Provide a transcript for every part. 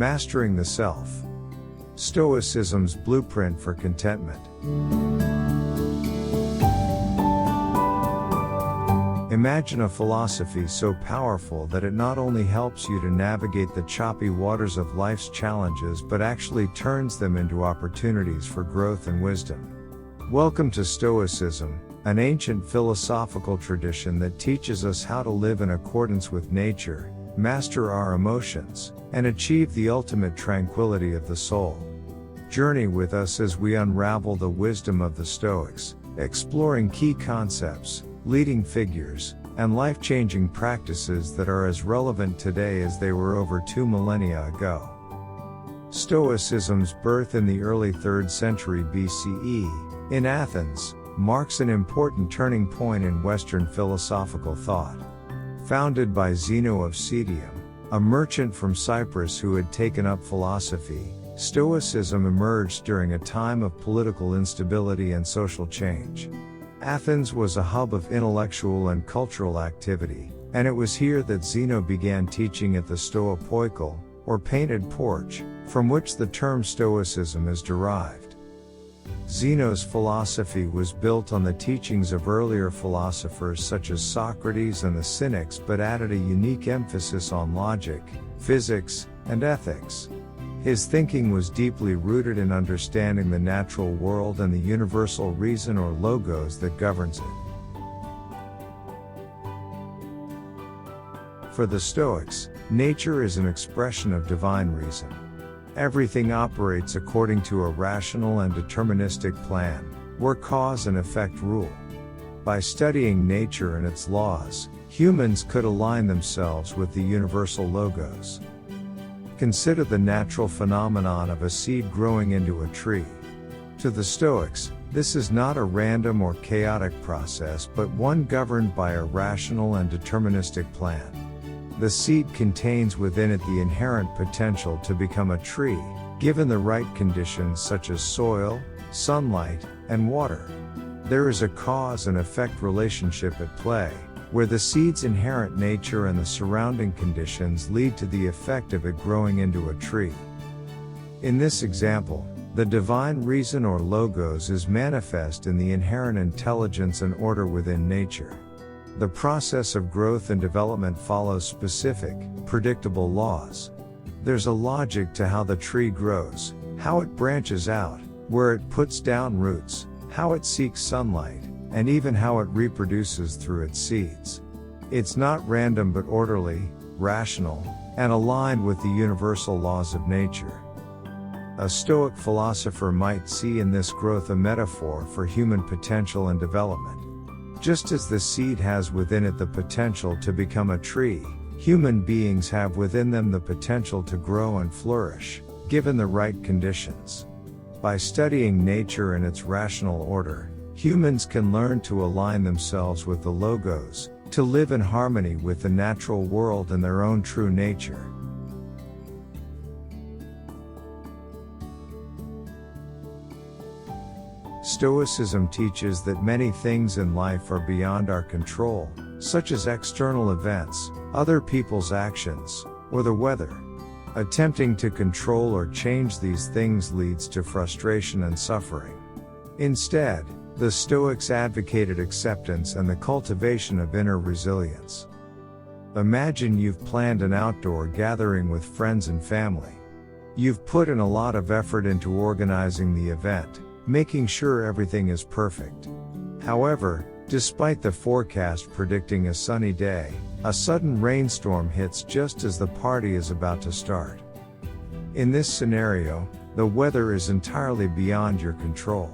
Mastering the Self. Stoicism's Blueprint for Contentment. Imagine a philosophy so powerful that it not only helps you to navigate the choppy waters of life's challenges but actually turns them into opportunities for growth and wisdom. Welcome to Stoicism, an ancient philosophical tradition that teaches us how to live in accordance with nature, master our emotions, and achieve the ultimate tranquility of the soul. Journey with us as we unravel the wisdom of the Stoics, exploring key concepts, leading figures, and life-changing practices that are as relevant today as they were over 2 millennia ago. Stoicism's birth in the early 3rd century BCE, in Athens, marks an important turning point in Western philosophical thought. Founded by Zeno of Citium, a merchant from Cyprus who had taken up philosophy, Stoicism emerged during a time of political instability and social change. Athens was a hub of intellectual and cultural activity, and it was here that Zeno began teaching at the Stoa Poikile, or painted porch, from which the term Stoicism is derived. Zeno's philosophy was built on the teachings of earlier philosophers such as Socrates and the Cynics, but added a unique emphasis on logic, physics, and ethics. His thinking was deeply rooted in understanding the natural world and the universal reason or logos that governs it. For the Stoics, nature is an expression of divine reason. Everything operates according to a rational and deterministic plan, where cause and effect rule. By studying nature and its laws, humans could align themselves with the universal logos. Consider the natural phenomenon of a seed growing into a tree. To the Stoics, this is not a random or chaotic process but one governed by a rational and deterministic plan. The seed contains within it the inherent potential to become a tree, given the right conditions such as soil, sunlight, and water. There is a cause and effect relationship at play, where the seed's inherent nature and the surrounding conditions lead to the effect of it growing into a tree. In this example, the divine reason or logos is manifest in the inherent intelligence and order within nature. The process of growth and development follows specific, predictable laws. There's a logic to how the tree grows, how it branches out, where it puts down roots, how it seeks sunlight, and even how it reproduces through its seeds. It's not random but orderly, rational, and aligned with the universal laws of nature. A Stoic philosopher might see in this growth a metaphor for human potential and development. Just as the seed has within it the potential to become a tree, human beings have within them the potential to grow and flourish, given the right conditions. By studying nature and its rational order, humans can learn to align themselves with the logos, to live in harmony with the natural world and their own true nature. Stoicism teaches that many things in life are beyond our control, such as external events, other people's actions, or the weather. Attempting to control or change these things leads to frustration and suffering. Instead, the Stoics advocated acceptance and the cultivation of inner resilience. Imagine you've planned an outdoor gathering with friends and family. You've put in a lot of effort into organizing the event, making sure everything is perfect. However, despite the forecast predicting a sunny day, a sudden rainstorm hits just as the party is about to start. In this scenario, the weather is entirely beyond your control.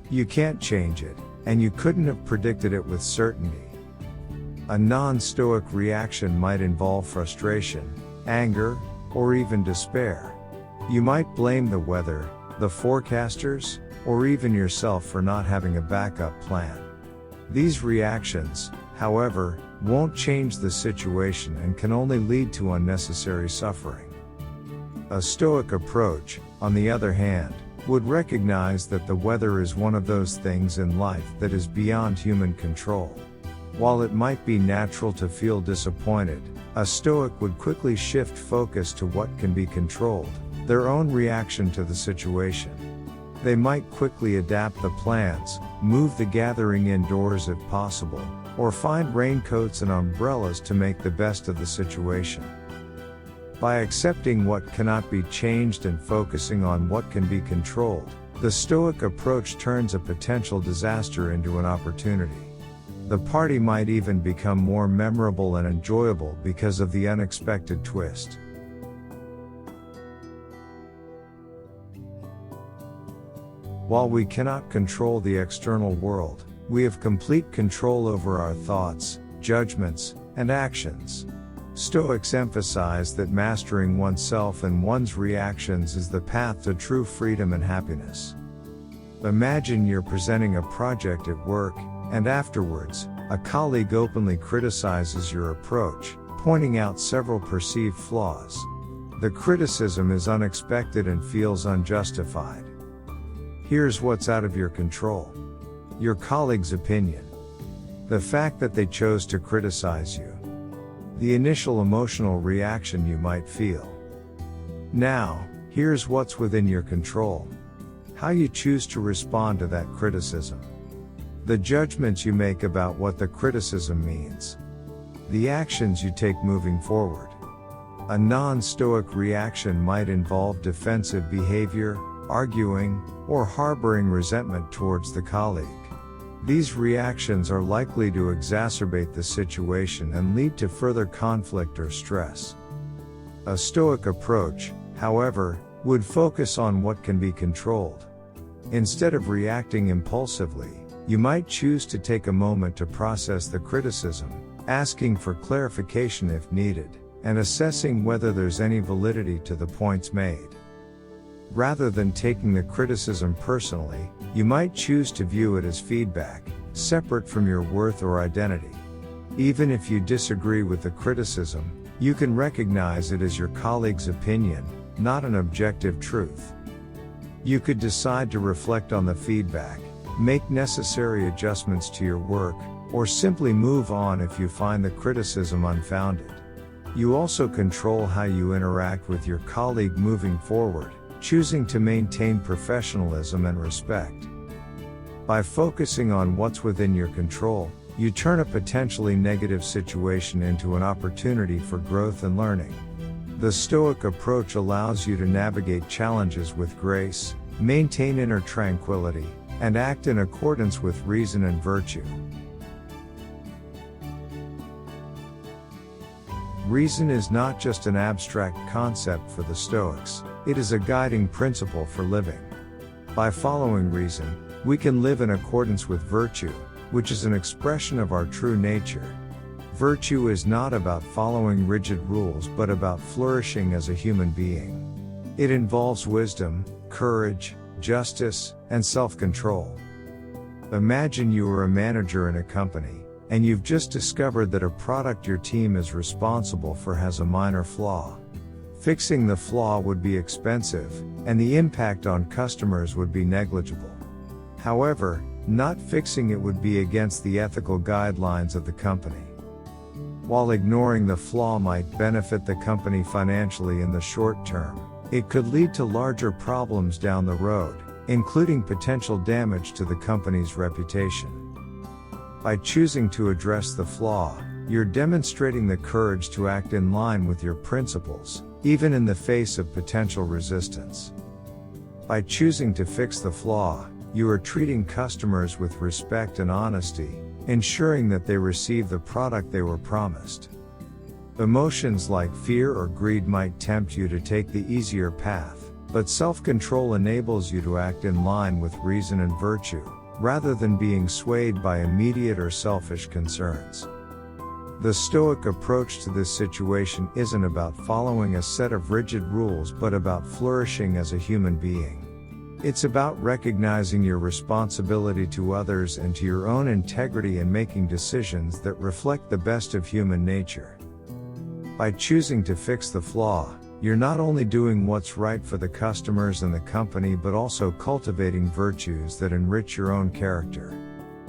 You can't change it, and you couldn't have predicted it with certainty. A non-Stoic reaction might involve frustration, anger, or even despair. You might blame the weather, the forecasters, or even yourself for not having a backup plan. These reactions, however, won't change the situation and can only lead to unnecessary suffering. A Stoic approach, on the other hand, would recognize that the weather is one of those things in life that is beyond human control. While it might be natural to feel disappointed, A Stoic would quickly shift focus to what can be controlled, their own reaction to the situation. They might quickly adapt the plans, move the gathering indoors if possible, or find raincoats and umbrellas to make the best of the situation. By accepting what cannot be changed and focusing on what can be controlled, the Stoic approach turns a potential disaster into an opportunity. The party might even become more memorable and enjoyable because of the unexpected twist. While we cannot control the external world, we have complete control over our thoughts, judgments, and actions. Stoics emphasize that mastering oneself and one's reactions is the path to true freedom and happiness. Imagine you're presenting a project at work, and afterwards, a colleague openly criticizes your approach, pointing out several perceived flaws. The criticism is unexpected and feels unjustified. Here's what's out of your control: your colleague's opinion, the fact that they chose to criticize you, the initial emotional reaction you might feel. Now, here's what's within your control: how you choose to respond to that criticism, the judgments you make about what the criticism means, the actions you take moving forward. A non-Stoic reaction might involve defensive behavior, arguing, or harboring resentment towards the colleague. These reactions are likely to exacerbate the situation and lead to further conflict or stress. A Stoic approach, however, would focus on what can be controlled. Instead of reacting impulsively, you might choose to take a moment to process the criticism, asking for clarification if needed, and assessing whether there's any validity to the points made. Rather than taking the criticism personally, you might choose to view it as feedback, separate from your worth or identity. Even if you disagree with the criticism, you can recognize it as your colleague's opinion, not an objective truth. You could decide to reflect on the feedback, make necessary adjustments to your work, or simply move on if you find the criticism unfounded. You also control how you interact with your colleague moving forward, choosing to maintain professionalism and respect. By focusing on what's within your control, you turn a potentially negative situation into an opportunity for growth and learning. The Stoic approach allows you to navigate challenges with grace, maintain inner tranquility, and act in accordance with reason and virtue. Reason is not just an abstract concept for the Stoics, it is a guiding principle for living. By following reason, we can live in accordance with virtue, which is an expression of our true nature. Virtue is not about following rigid rules but about flourishing as a human being. It involves wisdom, courage, justice, and self-control. Imagine you are a manager in a company, and you've just discovered that a product your team is responsible for has a minor flaw. Fixing the flaw would be expensive, and the impact on customers would be negligible. However, not fixing it would be against the ethical guidelines of the company. While ignoring the flaw might benefit the company financially in the short term, it could lead to larger problems down the road, including potential damage to the company's reputation. By choosing to address the flaw, you're demonstrating the courage to act in line with your principles, even in the face of potential resistance. By choosing to fix the flaw, you are treating customers with respect and honesty, ensuring that they receive the product they were promised. Emotions like fear or greed might tempt you to take the easier path, but self-control enables you to act in line with reason and virtue, rather than being swayed by immediate or selfish concerns. The Stoic approach to this situation isn't about following a set of rigid rules but about flourishing as a human being. It's about recognizing your responsibility to others and to your own integrity and making decisions that reflect the best of human nature. By choosing to fix the flaw, you're not only doing what's right for the customers and the company but also cultivating virtues that enrich your own character.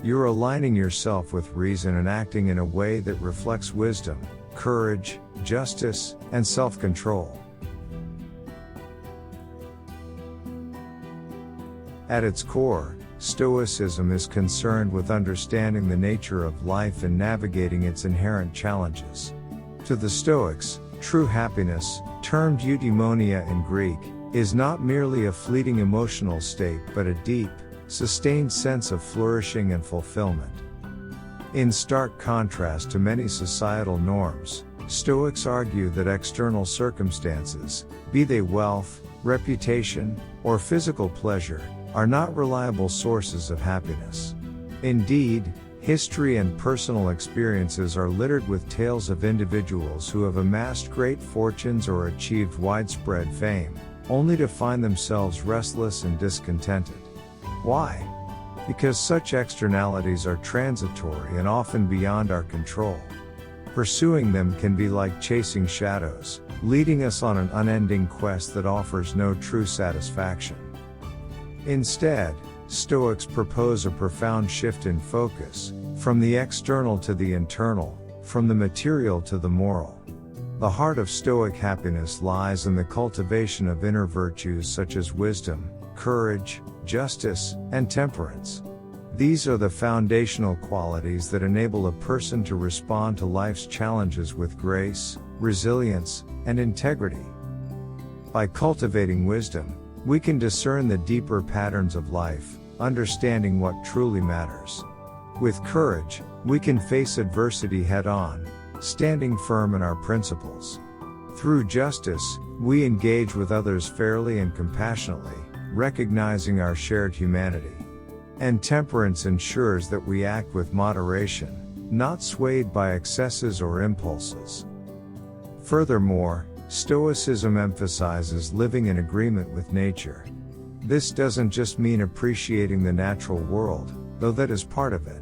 You're aligning yourself with reason and acting in a way that reflects wisdom, courage, justice, and self-control. At its core, Stoicism is concerned with understanding the nature of life and navigating its inherent challenges. To the Stoics, true happiness, termed eudaimonia in Greek, is not merely a fleeting emotional state but a deep, sustained sense of flourishing and fulfillment. In stark contrast to many societal norms, Stoics argue that external circumstances, be they wealth, reputation, or physical pleasure, are not reliable sources of happiness. Indeed, history and personal experiences are littered with tales of individuals who have amassed great fortunes or achieved widespread fame, only to find themselves restless and discontented. Why? Because such externalities are transitory and often beyond our control. Pursuing them can be like chasing shadows, leading us on an unending quest that offers no true satisfaction. Instead, Stoics propose a profound shift in focus, from the external to the internal, from the material to the moral. The heart of Stoic happiness lies in the cultivation of inner virtues such as wisdom, courage, justice, and temperance. These are the foundational qualities that enable a person to respond to life's challenges with grace, resilience, and integrity. By cultivating wisdom, we can discern the deeper patterns of life, understanding what truly matters. With courage, we can face adversity head-on, standing firm in our principles. Through justice, we engage with others fairly and compassionately, recognizing our shared humanity. And temperance ensures that we act with moderation, not swayed by excesses or impulses. Furthermore, Stoicism emphasizes living in agreement with nature. This doesn't just mean appreciating the natural world, though that is part of it.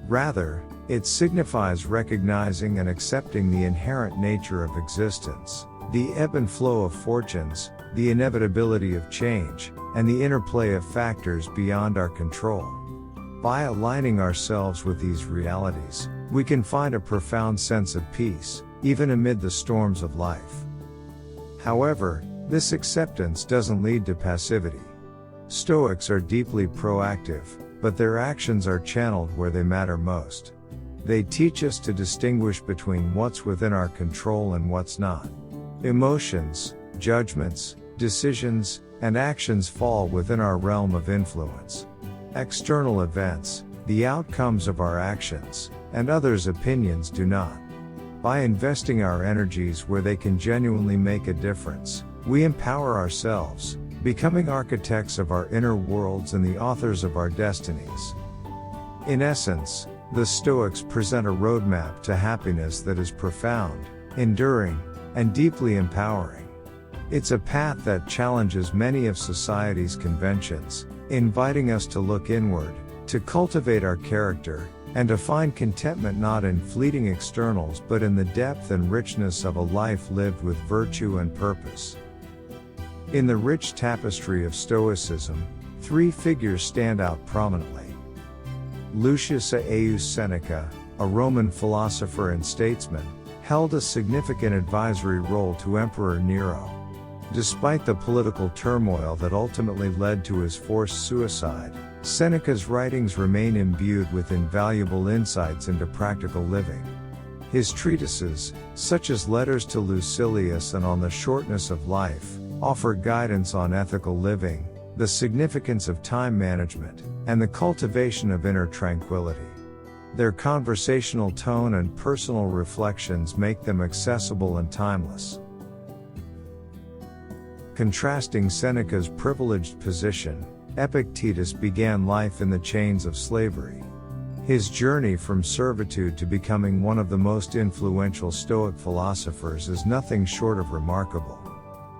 Rather, it signifies recognizing and accepting the inherent nature of existence, the ebb and flow of fortunes, the inevitability of change, and the interplay of factors beyond our control. By aligning ourselves with these realities, we can find a profound sense of peace, even amid the storms of life. However, this acceptance doesn't lead to passivity. Stoics are deeply proactive, but their actions are channeled where they matter most. They teach us to distinguish between what's within our control and what's not. Emotions, judgments, decisions, and actions fall within our realm of influence. External events, the outcomes of our actions, and others' opinions do not. By investing our energies where they can genuinely make a difference, we empower ourselves, becoming architects of our inner worlds and the authors of our destinies. In essence, the Stoics present a roadmap to happiness that is profound, enduring, and deeply empowering. It's a path that challenges many of society's conventions, inviting us to look inward, to cultivate our character, and to find contentment not in fleeting externals but in the depth and richness of a life lived with virtue and purpose. In the rich tapestry of Stoicism, three figures stand out prominently. Lucius Aeus Seneca, a Roman philosopher and statesman, held a significant advisory role to Emperor Nero. Despite the political turmoil that ultimately led to his forced suicide, Seneca's writings remain imbued with invaluable insights into practical living. His treatises, such as Letters to Lucilius and On the Shortness of Life, offer guidance on ethical living, the significance of time management, and the cultivation of inner tranquility. Their conversational tone and personal reflections make them accessible and timeless. Contrasting Seneca's privileged position, Epictetus began life in the chains of slavery. His journey from servitude to becoming one of the most influential Stoic philosophers is nothing short of remarkable.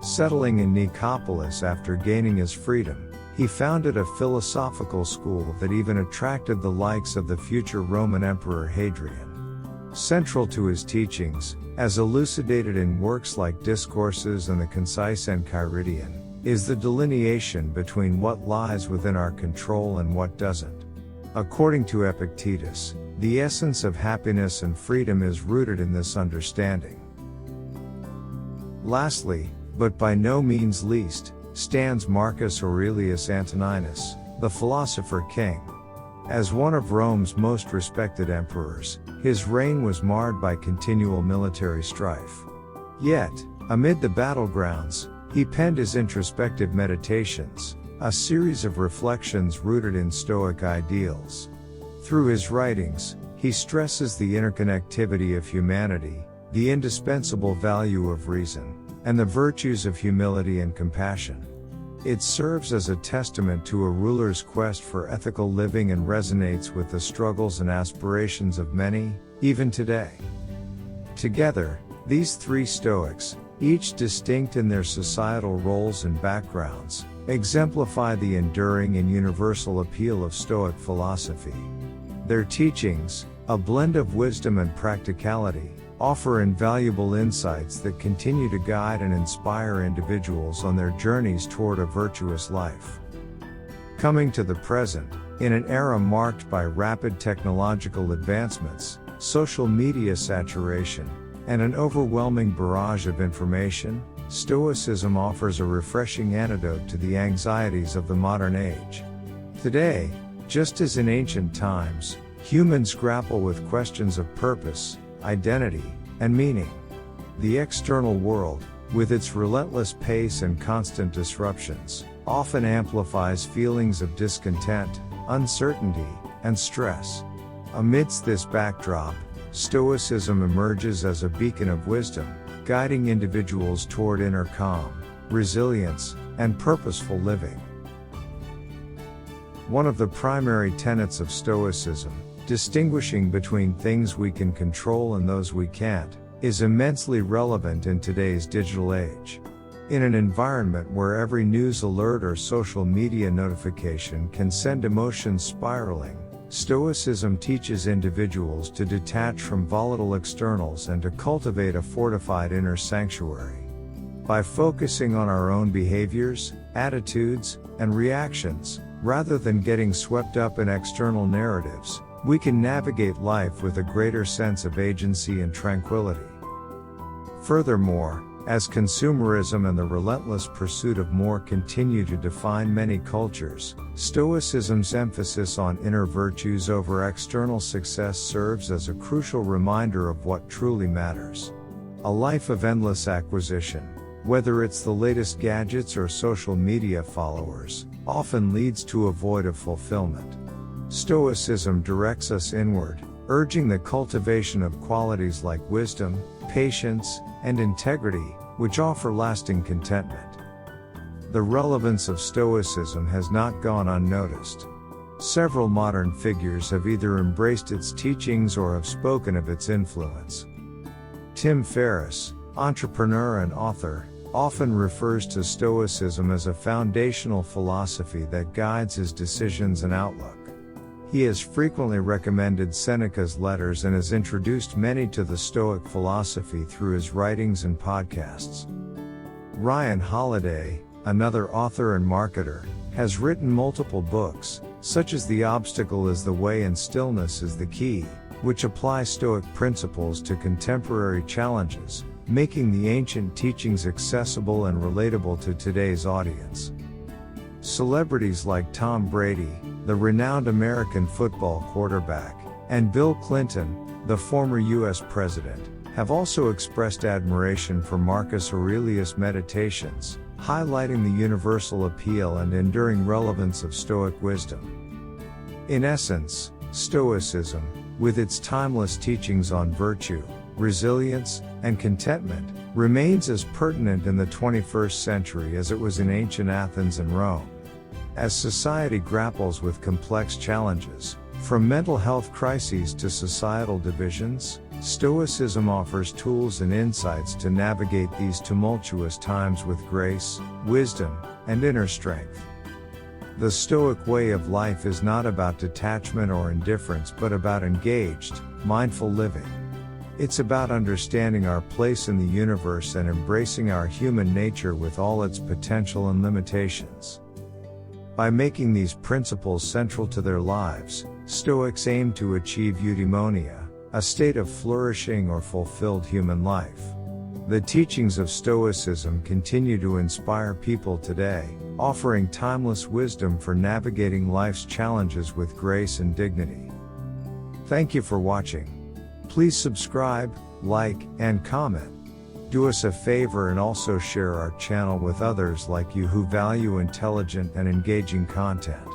Settling in Nicopolis after gaining his freedom, he founded a philosophical school that even attracted the likes of the future Roman Emperor Hadrian. Central to his teachings, as elucidated in works like Discourses and the Concise Enchiridion, is the delineation between what lies within our control and what doesn't. According to Epictetus, the essence of happiness and freedom is rooted in this understanding. Lastly, but by no means least, stands Marcus Aurelius Antoninus, the philosopher king. As one of Rome's most respected emperors, his reign was marred by continual military strife. Yet, amid the battlegrounds, he penned his introspective meditations, a series of reflections rooted in Stoic ideals. Through his writings, he stresses the interconnectivity of humanity, the indispensable value of reason, and the virtues of humility and compassion. It serves as a testament to a ruler's quest for ethical living and resonates with the struggles and aspirations of many, even today. Together, these three Stoics, each distinct in their societal roles and backgrounds, exemplify the enduring and universal appeal of Stoic philosophy. Their teachings, a blend of wisdom and practicality, offer invaluable insights that continue to guide and inspire individuals on their journeys toward a virtuous life. Coming to the present, in an era marked by rapid technological advancements, social media saturation, and an overwhelming barrage of information, Stoicism offers a refreshing antidote to the anxieties of the modern age. Today, just as in ancient times, humans grapple with questions of purpose, identity, and meaning. The external world, with its relentless pace and constant disruptions, often amplifies feelings of discontent, uncertainty, and stress. Amidst this backdrop, Stoicism emerges as a beacon of wisdom, guiding individuals toward inner calm, resilience, and purposeful living. One of the primary tenets of Stoicism, distinguishing between things we can control and those we can't, is immensely relevant in today's digital age. In an environment where every news alert or social media notification can send emotions spiraling, Stoicism teaches individuals to detach from volatile externals and to cultivate a fortified inner sanctuary. By focusing on our own behaviors, attitudes, and reactions, rather than getting swept up in external narratives, we can navigate life with a greater sense of agency and tranquility. Furthermore, as consumerism and the relentless pursuit of more continue to define many cultures, Stoicism's emphasis on inner virtues over external success serves as a crucial reminder of what truly matters. A life of endless acquisition, whether it's the latest gadgets or social media followers, often leads to a void of fulfillment. Stoicism directs us inward, urging the cultivation of qualities like wisdom, patience, and integrity, which offer lasting contentment. The relevance of Stoicism has not gone unnoticed. Several modern figures have either embraced its teachings or have spoken of its influence. Tim Ferriss, entrepreneur and author, often refers to Stoicism as a foundational philosophy that guides his decisions and outlook. He has frequently recommended Seneca's letters and has introduced many to the Stoic philosophy through his writings and podcasts. Ryan Holiday, another author and marketer, has written multiple books, such as The Obstacle is the Way and Stillness is the Key, which apply Stoic principles to contemporary challenges, making the ancient teachings accessible and relatable to today's audience. Celebrities like Tom Brady, the renowned American football quarterback, and Bill Clinton, the former U.S. president, have also expressed admiration for Marcus Aurelius' meditations, highlighting the universal appeal and enduring relevance of Stoic wisdom. In essence, Stoicism, with its timeless teachings on virtue, resilience, and contentment, remains as pertinent in the 21st century as it was in ancient Athens and Rome. As society grapples with complex challenges, from mental health crises to societal divisions, Stoicism offers tools and insights to navigate these tumultuous times with grace, wisdom, and inner strength. The Stoic way of life is not about detachment or indifference but about engaged, mindful living. It's about understanding our place in the universe and embracing our human nature with all its potential and limitations. By making these principles central to their lives, Stoics aim to achieve eudaimonia, a state of flourishing or fulfilled human life. The teachings of Stoicism continue to inspire people today, offering timeless wisdom for navigating life's challenges with grace and dignity. Thank you for watching. Please subscribe, like, and comment. Do us a favor and also share our channel with others like you who value intelligent and engaging content.